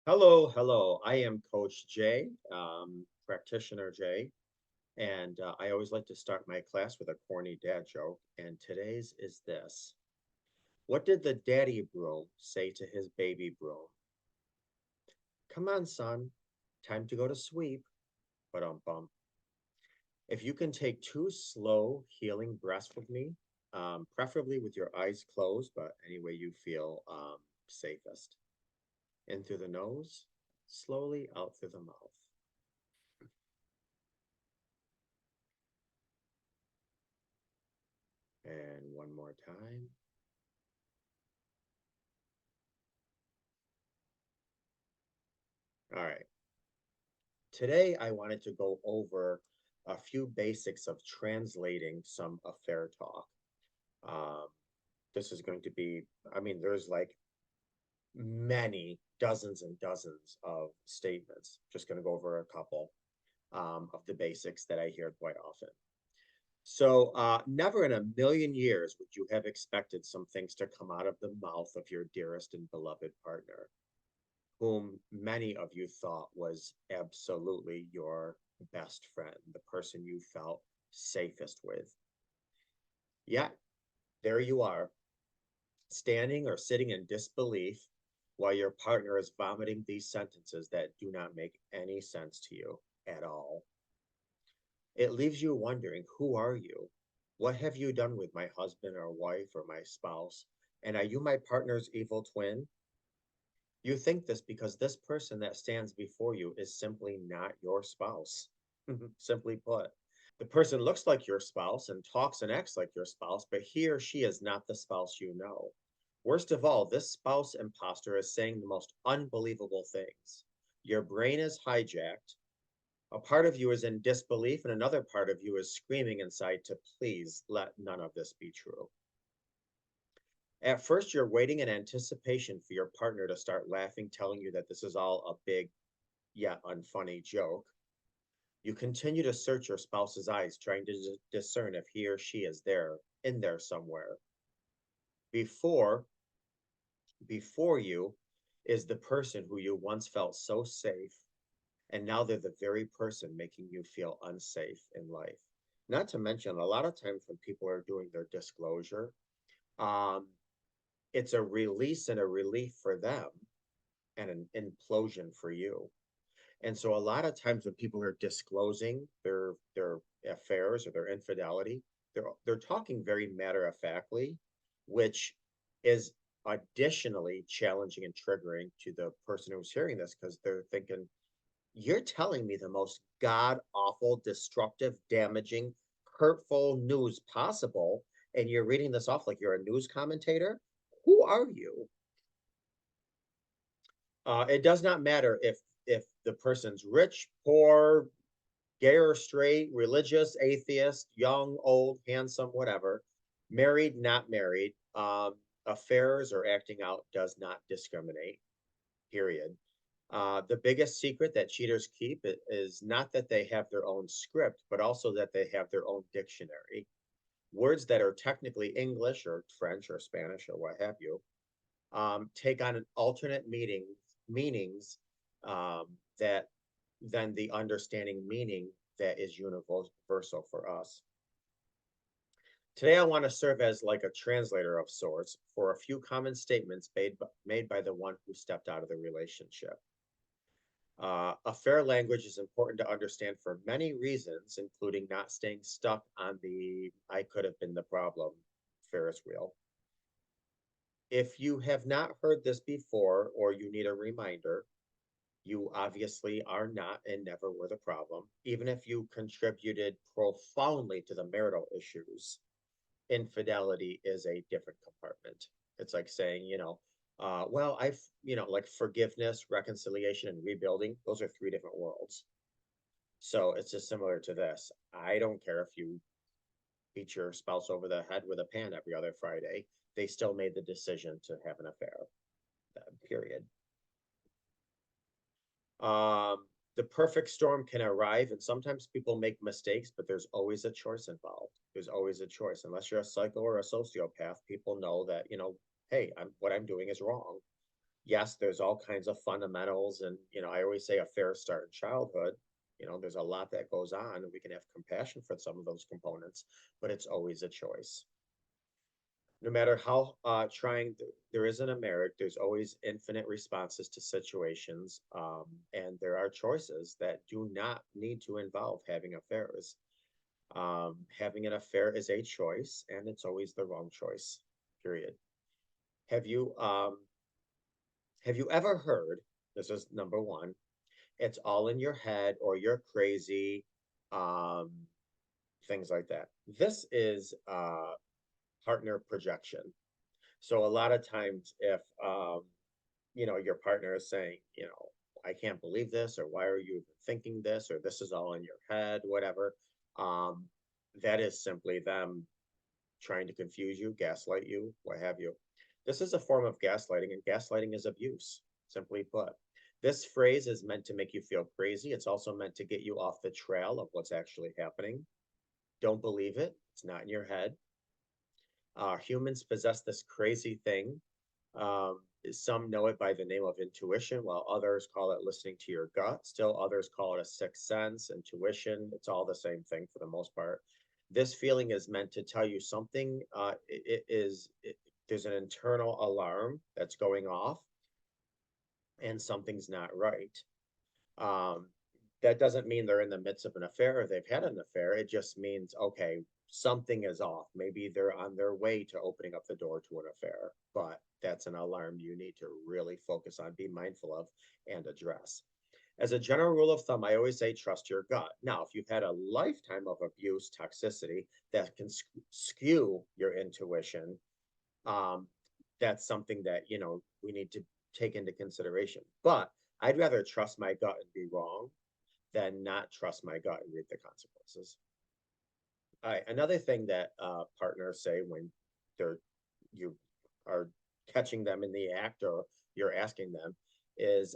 Hello, hello. I am Coach Jay, practitioner Jay, and I always like to start my class with a corny dad joke. And today's is this: what did the daddy broom say to his baby broom? Come on, son, time to go to sleep. But bum. If you can take two slow, healing breaths with me, preferably with your eyes closed, but any way you feel safest. In through the nose, slowly out through the mouth. And one more time. All right. Today, I wanted to go over a few basics of translating some affair talk. Um, this is going to be, there's like many dozens and dozens of statements. Just going to go over a couple of the basics that I hear quite often. So, never in a million years would you have expected some things to come out of the mouth of your dearest and beloved partner, whom many of you thought was absolutely your best friend, the person you felt safest with. Yet, there you are, standing or sitting in disbelief while your partner is vomiting these sentences that do not make any sense to you at all. It leaves you wondering, who are you? What have you done with my husband or wife or my spouse? And are you my partner's evil twin? You think this because this person that stands before you is simply not your spouse. Simply put, the person looks like your spouse and talks and acts like your spouse, but he or she is not the spouse you know. Worst of all, this spouse imposter is saying the most unbelievable things. Your brain is hijacked. A part of you is in disbelief, and another part of you is screaming inside to please let none of this be true. At first, you're waiting in anticipation for your partner to start laughing, telling you that this is all a big yet unfunny joke. You continue to search your spouse's eyes, trying to discern if he or she is there, in there somewhere. Before, before you is the person who you once felt so safe, and now they're the very person making you feel unsafe in life. Not to mention, a lot of times when people are doing their disclosure, um, it's a release and a relief for them and an implosion for you. And so a lot of times when people are disclosing their affairs or their infidelity, they're talking very matter of factly, which is additionally challenging and triggering to the person who's hearing this because they're thinking, you're telling me the most god awful, destructive, damaging, hurtful news possible, and you're reading this off like you're a news commentator. Who are you? It does not matter if the person's rich, poor, gay or straight, religious, atheist, young, old, handsome, whatever, married, not married. Affairs or acting out does not discriminate. Period. The biggest secret that cheaters keep is not that they have their own script, but also that they have their own dictionary. Words that are technically English or French or Spanish or what have you take on an alternate meanings that than the understanding meaning that is universal for us. Today, I want to serve as like a translator of sorts for a few common statements made by the one who stepped out of the relationship. A fair language is important to understand for many reasons, including not staying stuck on the I could have been the problem Ferris wheel. If you have not heard this before or you need a reminder, you obviously are not and never were the problem. Even if you contributed profoundly to the marital issues, infidelity is a different compartment. It's like saying, like forgiveness, reconciliation, and rebuilding, those are three different worlds. So it's just similar to this. I don't care if you beat your spouse over the head with a pan every other Friday. They still made the decision to have an affair, period. Um, the perfect storm can arrive, and sometimes people make mistakes, but there's always a choice involved. There's always a choice. Unless you're a psycho or a sociopath, people know that, hey, what I'm doing is wrong. Yes, there's all kinds of fundamentals, and I always say a fair start in childhood. There's a lot that goes on, and we can have compassion for some of those components, but it's always a choice. No matter how trying there is in a marriage, there's always infinite responses to situations, and there are choices that do not need to involve having affairs. Having an affair is a choice, and it's always the wrong choice. Period. Have you um have you ever heard, this is number one, it's all in your head or you're crazy, um, things like that. This is partner projection. So a lot of times if your partner is saying, I can't believe this, or why are you even thinking this, or this is all in your head, whatever, um, that is simply them trying to confuse you, gaslight you, what have you. This is a form of gaslighting, and gaslighting is abuse, simply put. This phrase is meant to make you feel crazy. It's also meant to get you off the trail of what's actually happening. Don't believe it. It's not in your head. Humans possess this crazy thing. Some know it by the name of intuition, while others call it listening to your gut. Still, others call it a sixth sense, intuition. It's all the same thing for the most part. This feeling is meant to tell you something. There's an internal alarm that's going off, and something's not right. Um, that doesn't mean they're in the midst of an affair or they've had an affair. It just means, okay, something is off. Maybe they're on their way to opening up the door to an affair, but that's an alarm you need to really focus on, be mindful of, and address. As a general rule of thumb, I always say trust your gut. Now, if you've had a lifetime of abuse, toxicity that can skew your intuition, um, that's something that, we need to take into consideration. But I'd rather trust my gut and be wrong than not trust my gut and reap the consequences. All right, another thing that partners say when they're you are catching them in the act, or you're asking them, is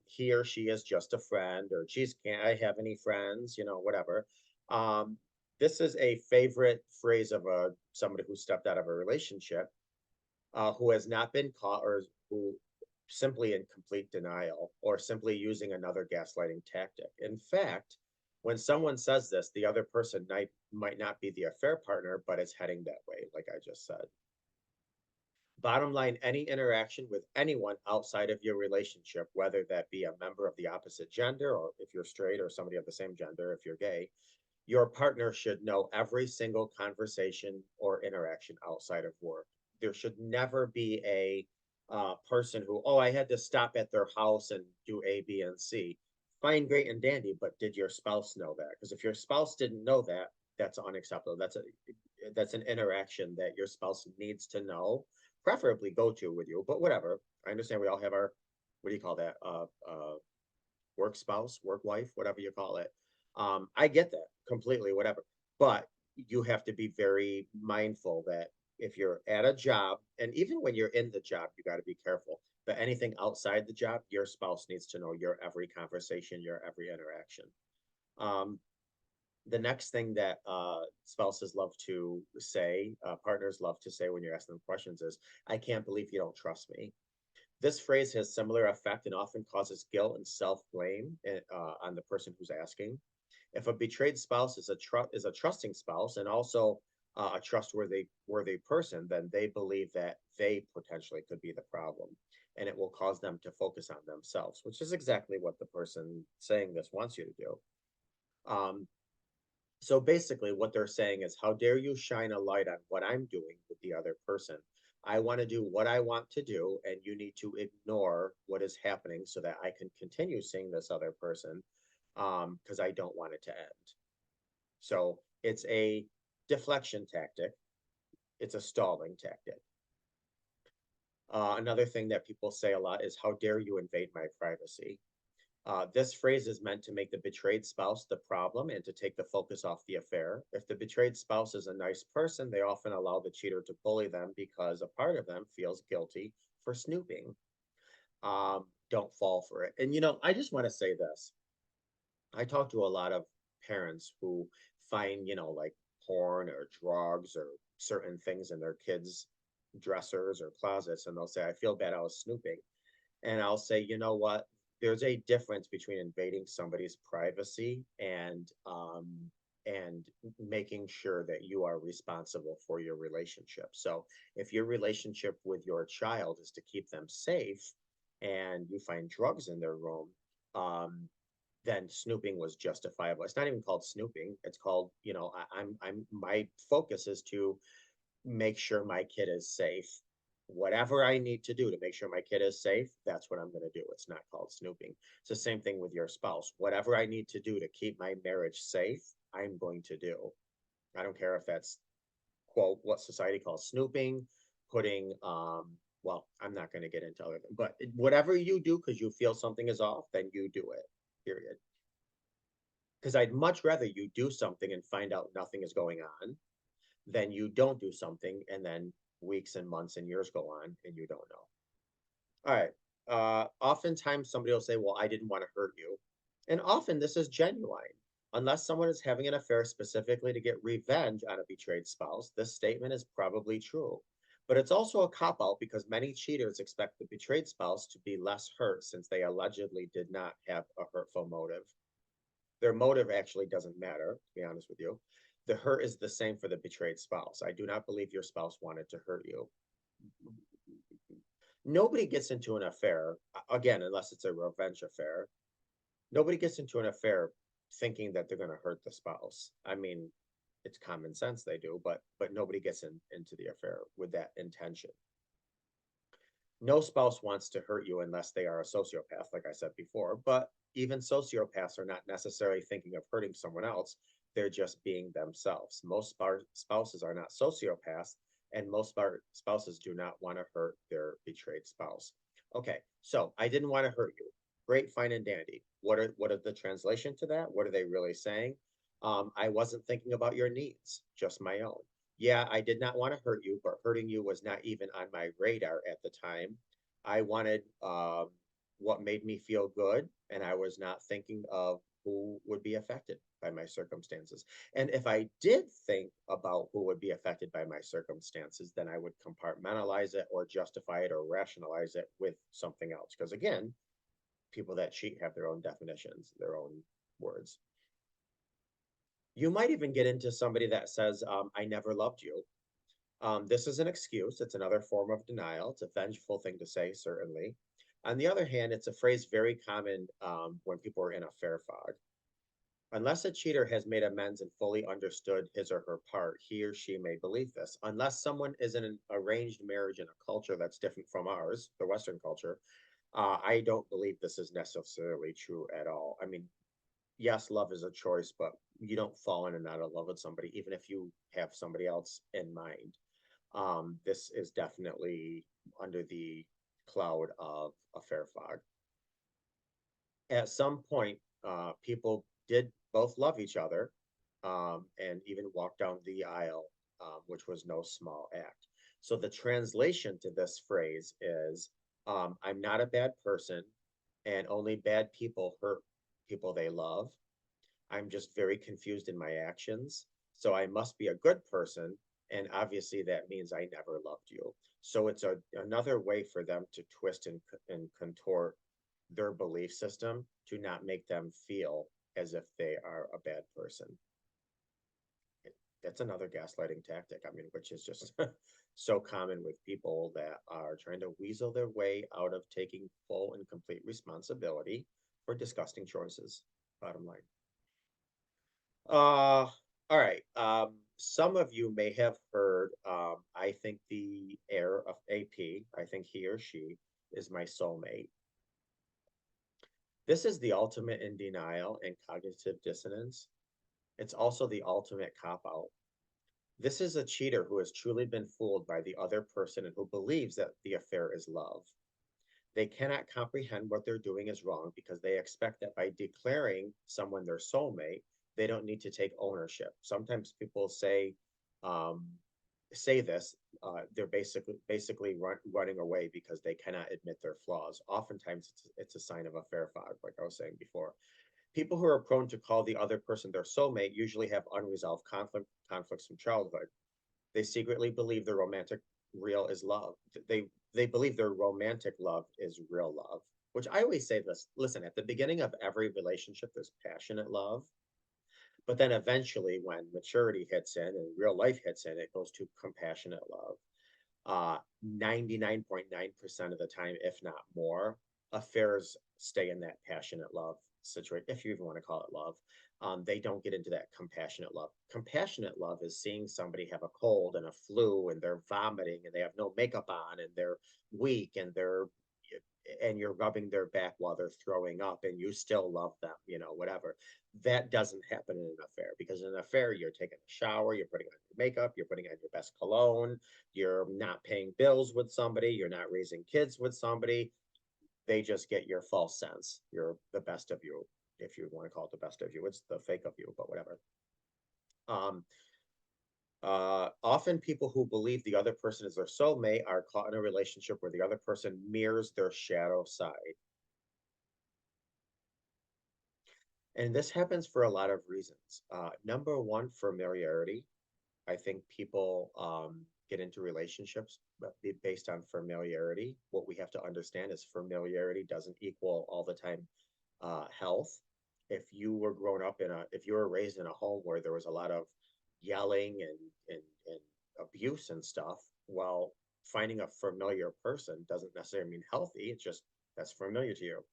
he or she is just a friend, or geez, can't I have any friends, whatever. Um, this is a favorite phrase of somebody who stepped out of a relationship, who has not been caught, or who simply in complete denial, or simply using another gaslighting tactic. In fact, when someone says this, the other person might not be the affair partner, but it's heading that way, like I just said. Bottom line, any interaction with anyone outside of your relationship, whether that be a member of the opposite gender, or if you're straight, or somebody of the same gender, if you're gay, your partner should know every single conversation or interaction outside of work. There should never be a person who, oh, I had to stop at their house and do A, B, and C. Fine, great, and dandy, but did your spouse know that? Because if your spouse didn't know that, that's unacceptable. That's an interaction that your spouse needs to know, preferably go to with you. But whatever, I understand we all have our, what do you call that? Work spouse, work wife, whatever you call it. I get that completely, whatever. But you have to be very mindful that if you're at a job, and even when you're in the job, you got to be careful. But anything outside the job, your spouse needs to know your every conversation, your every interaction. Um, the next thing that spouses love to say, partners love to say when you're asking them questions is, I can't believe you don't trust me. This phrase has similar effect and often causes guilt and self-blame on the person who's asking. If a betrayed spouse is a trusting spouse, and also a trustworthy worthy person, then they believe that they potentially could be the problem, and it will cause them to focus on themselves, which is exactly what the person saying this wants you to do. Um, so basically, what they're saying is, how dare you shine a light on what I'm doing with the other person? I want to do what I want to do, and you need to ignore what is happening so that I can continue seeing this other person, because I don't want it to end. So it's a deflection tactic, it's a stalling tactic. Another thing that people say a lot is, how dare you invade my privacy? This phrase is meant to make the betrayed spouse the problem and to take the focus off the affair. If the betrayed spouse is a nice person, they often allow the cheater to bully them because a part of them feels guilty for snooping. Don't fall for it. And I just want to say this. I talk to a lot of parents who find, like porn or drugs or certain things in their kids' dressers or closets, and they'll say, I feel bad, I was snooping. And I'll say, you know what? There's a difference between invading somebody's privacy and making sure that you are responsible for your relationship. So if your relationship with your child is to keep them safe and you find drugs in their room, um, then snooping was justifiable. It's not even called snooping. It's called, my focus is to make sure my kid is safe. Whatever I need to do to make sure my kid is safe, that's what I'm going to do. It's not called snooping. It's the same thing with your spouse. Whatever I need to do to keep my marriage safe, I'm going to do. I don't care if that's, quote, what society calls snooping, putting, well, I'm not going to get into other things, but whatever you do because you feel something is off, then you do it, period. Because I'd much rather you do something and find out nothing is going on than you don't do something and then weeks and months and years go on and you don't know. All right. Oftentimes somebody will say, well, I didn't want to hurt you. And often this is genuine. Unless someone is having an affair specifically to get revenge on a betrayed spouse, this statement is probably true. But it's also a cop out because many cheaters expect the betrayed spouse to be less hurt since they allegedly did not have a hurtful motive. Their motive actually doesn't matter, to be honest with you. The hurt is the same for the betrayed spouse. I do not believe your spouse wanted to hurt you. Nobody gets into an affair, again, unless it's a revenge affair. Nobody gets into an affair thinking that they're going to hurt the spouse. I mean, it's common sense they do, but nobody gets into the affair with that intention. No spouse wants to hurt you unless they are a sociopath, like I said before, but even sociopaths are not necessarily thinking of hurting someone else. They're just being themselves. Most spouses are not sociopaths, and most spouses do not want to hurt their betrayed spouse. Okay, so I didn't want to hurt you. Great, fine, and dandy. What are the translation to that? What are they really saying? I wasn't thinking about your needs, just my own. Yeah, I did not want to hurt you, but hurting you was not even on my radar at the time. I wanted what made me feel good, and I was not thinking of who would be affected by my circumstances. And if I did think about who would be affected by my circumstances, then I would compartmentalize it or justify it or rationalize it with something else. Because again, people that cheat have their own definitions, their own words. You might even get into somebody that says, I never loved you. This is an excuse. It's another form of denial. It's a vengeful thing to say, certainly. On the other hand, it's a phrase very common when people are in a fair fog. Unless a cheater has made amends and fully understood his or her part, he or she may believe this. Unless someone is in an arranged marriage in a culture that's different from ours, the Western culture, I don't believe this is necessarily true at all. I mean, yes, love is a choice, but you don't fall in and out of love with somebody, even if you have somebody else in mind. This is definitely under the cloud of a fair fog. At some point, people did both love each other and even walk down the aisle, which was no small act. So the translation to this phrase is I'm not a bad person, and only bad people hurt people they love. I'm just very confused in my actions. So I must be a good person. And obviously that means I never loved you. So it's another way for them to twist and contort their belief system to not make them feel as if they are a bad person. That's another gaslighting tactic. I mean, which is just so common with people that are trying to weasel their way out of taking full and complete responsibility for disgusting choices. Bottom line. All right. Some of you may have heard, I think the heir of AP, I think he or she is my soulmate. This is the ultimate in denial and cognitive dissonance. It's also the ultimate cop out. This is a cheater who has truly been fooled by the other person and who believes that the affair is love. They cannot comprehend what they're doing is wrong because they expect that by declaring someone their soulmate, they don't need to take ownership. Sometimes people um, say this, they're running away because they cannot admit their flaws. Oftentimes, it's a sign of a fair fog, like I was saying before. People who are prone to call the other person their soulmate usually have unresolved conflicts from childhood. They secretly believe the romantic real is love. they believe their romantic love is real love, which I always say this, listen, at the beginning of every relationship, there's passionate love. But then eventually, when maturity hits in and real life hits in, it goes to compassionate love. 99.9% of the time, if not more, affairs stay in that passionate love situation, if you even want to call it love. They don't get into that compassionate love. Compassionate love is seeing somebody have a cold and a flu and they're vomiting and they have no makeup on and they're weak and you're rubbing their back while they're throwing up and you still love them, whatever. That doesn't happen in an affair, because in an affair, you're taking a shower, you're putting on your makeup, you're putting on your best cologne, you're not paying bills with somebody, you're not raising kids with somebody. They just get your false sense. You're the best of you, if you want to call it the best of you. It's the fake of you, but whatever. Um, Often people who believe the other person is their soulmate are caught in a relationship where the other person mirrors their shadow side. And this happens for a lot of reasons. Number one, familiarity. I think people get into relationships based on familiarity. What we have to understand is familiarity doesn't equal all the time health. If you were raised in a home where there was a lot of yelling and abuse and stuff, well, finding a familiar person doesn't necessarily mean healthy. It's just that's familiar to you.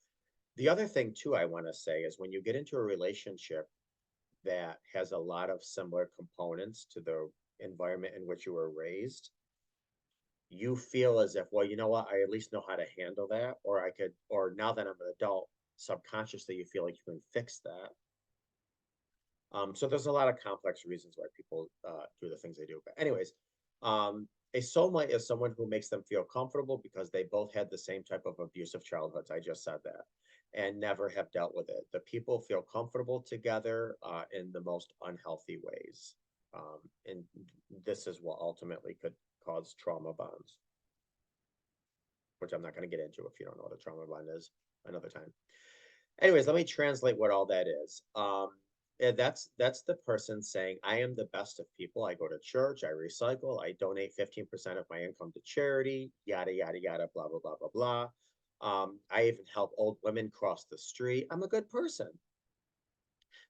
The other thing too I want to say is when you get into a relationship that has a lot of similar components to the environment in which you were raised, you feel as if, well, you know what, I at least know how to handle that, or now that I'm an adult, subconsciously you feel like you can fix that. So there's a lot of complex reasons why people do the things they do. But anyways, a soulmate is someone who makes them feel comfortable because they both had the same type of abusive childhoods. I just said that, and never have dealt with it. The people feel comfortable together in the most unhealthy ways. And this is what ultimately could cause trauma bonds, which I'm not going to get into if you don't know what a trauma bond is another time. Anyways, let me translate what all that is. That's the person saying, I am the best of people. I go to church, I recycle, I donate 15% of my income to charity, yada, yada, yada, blah, blah, blah, blah, blah. I even help old women cross the street. I'm a good person.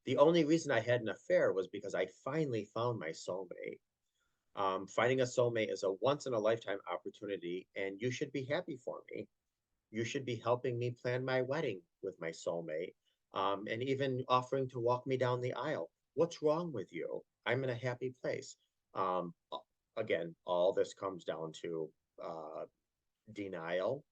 The only reason I had an affair was because I finally found my soulmate. Finding a soulmate is a once in a lifetime opportunity, and you should be happy for me. You should be helping me plan my wedding with my soulmate, and even offering to walk me down the aisle. What's wrong with you? I'm in a happy place. Um, Again, all this comes down to denial,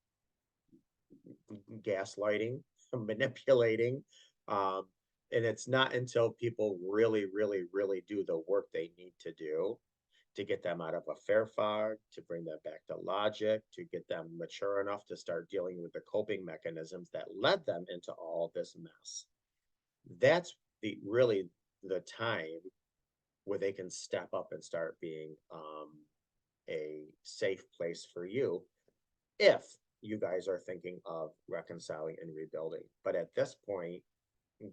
gaslighting, manipulating. Um, and it's not until people really, really, really do the work they need to do to get them out of a fair fog, to bring them back to logic, to get them mature enough to start dealing with the coping mechanisms that led them into all this mess. That's the time where they can step up and start being a safe place for you if you guys are thinking of reconciling and rebuilding. But at this point,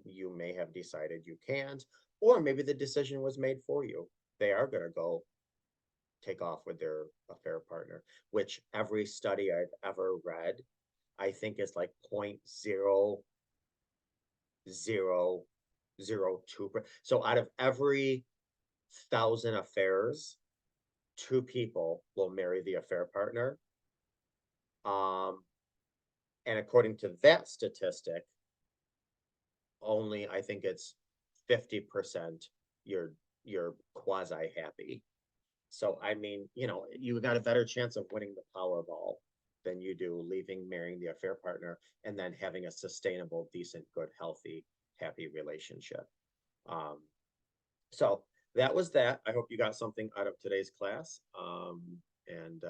you may have decided you can't, or maybe the decision was made for you. They are going to go take off with their affair partner, which every study I've ever read, I think is like 0.0002. So out of every 1,000 affairs, two people will marry the affair partner. Um, and according to that statistic, only I think it's 50% you're you're quasi happy. So I mean, you got a better chance of winning the Powerball than you do leaving, marrying the affair partner, and then having a sustainable, decent, good, healthy, happy relationship. Um, so that was that. I hope you got something out of today's class. And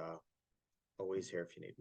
always here if you need me.